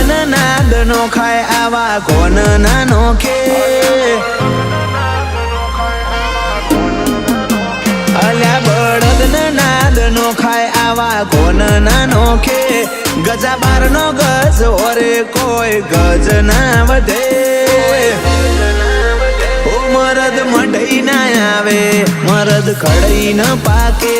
ન નાદ નો ખાય આવા કોન ના નોખે અલ્યા બળદ ન નાદ નો ખાય આવા કોન ના નોખે ગજા બાર નો ગજ ઓરે કોઈ ગજ ના વધે ઓ મરદ મઢઈ ના આવે મરદ ખડઈ ન પાકે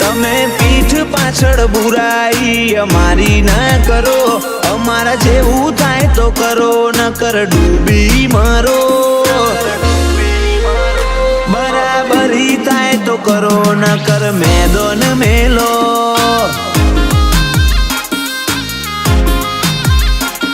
તમે પીઠ પાછળ બુરાઈ અમારી ના કરો અમારા જેવું થાય તો કરો નકર ડૂબી મરો બરાબરી થાય તો કરો નકર મેદોન મેલો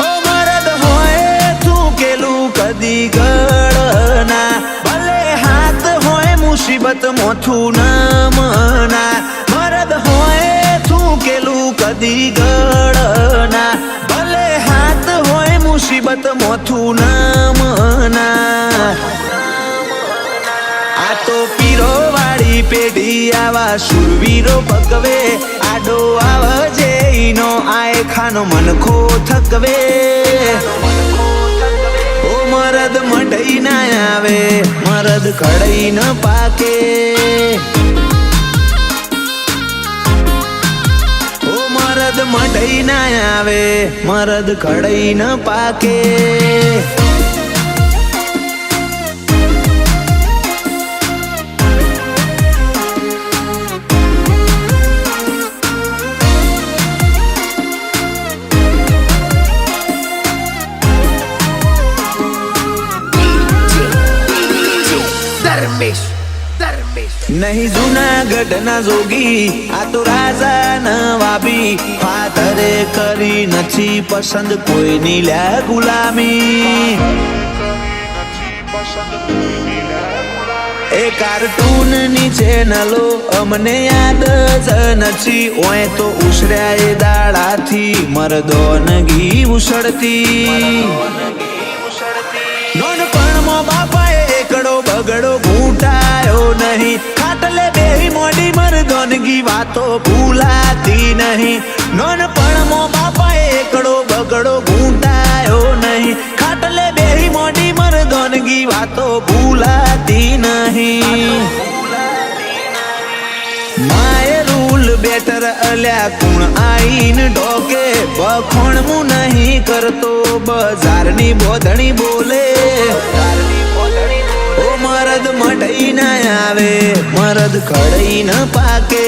ઓ મરદ હોય તું કેલું કદી ગળના ભલે હાથ હોય મુસીબત મોથું ન મના મરદ હોય તું કેલું કદી ગળના ભલે હાથ હોય મુસીબત મોથું ન મના આ તો પીરો વાળી પેઢી આવા શુરવીરો પકવે આડો આવજે ઈનો આય ખાનો મનખો થકવે ઓ મરદ મઢઈ ના આવે મરદ ખડઈ ન પાકે ઓ મરદ મઢઈ ના આવે મરદ ખડઈ ન પાકે નહીં જુનાગઢ ના જોગી આ તો રાજા નવાબી ફાધરે કરી નથી પસંદ કોઈની લ્યા ગુલામી એ કાર્ટૂન ની ચેનલો અમને યાદ જ નથી ઓય તો ઉછર્યા એ દાડાથી મરદોનગી ઉછળતી નોનપણમાં બાપાએ એકડો બગડો ઘૂંટાયો નહીં ખાટલે બેહી મોડી મરદોનગી વાતો ભૂલાતી નહીં નોનપણમાં બાપાએ એકડો બગડો ઘૂંટાયો નહીં ખાટલે બેહી મોડી મરદોનગી વાતો ભૂલાતી નહીં માય રૂલ બેટર અલ્યા કુણ આઈન ઢોકે બખોણ હું નહીં કરતો બજારની બોધણી બોલે ઓ મરદ મઢઈ ના આવે મરદ ખડઈ ન પાકે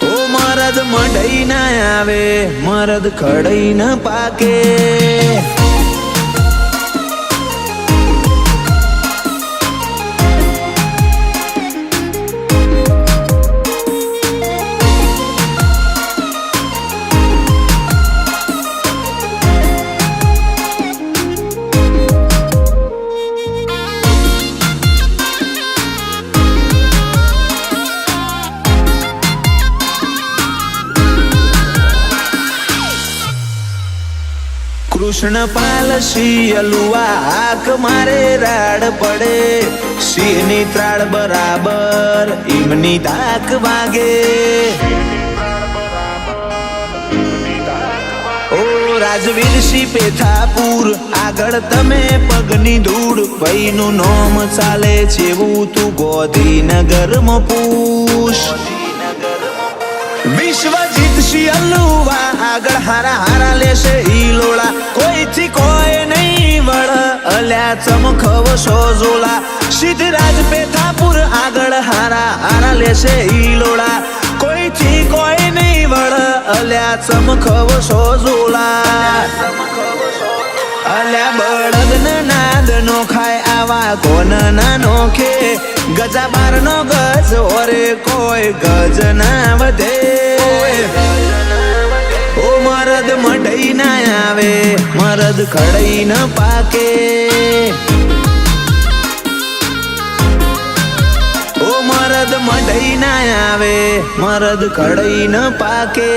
ઓ મરદ મઢઈ ના આવે મરદ ખડઈ ન પાકે કૃષ્ણ પાલ શિયલુઆ હાક મારે રાડ પડે સિંહની ત્રાળ બરાબર ઈમની ધાક વાગે ઓ રાજવીર સિંહ પેથાપુર આગળ તમે પગની ધૂળ ભાઈનું નોમ ચાલે છેવું તું ગોધીનગરમાં પૂછ વિશ્વજીત શિયલુઆ આગળ હારા હારા લેશે હિલોળા કોઈથી કોઈ નહીં વળ અલ્યા ચમખવ સોઝોલા સિદ્ધરાજ પેથાપુર આગળ હારા હારા લેશે હિલોળા કોઈથી કોઈ નહીં વળ અલ્યા ચમખવ સોઝોલા અલ્યા બળદ ન નાદ નો ખાય આવા કોન ના નોખે ગજા બાર નો ગજ ઓરે કોઈ ગજ ના વધે ઓ મરદ મઢઈ ના આવે મરદ ખડઈ ન પાકે ઓ મરદ મઢઈ ના આવે મરદ ખડઈ ન પાકે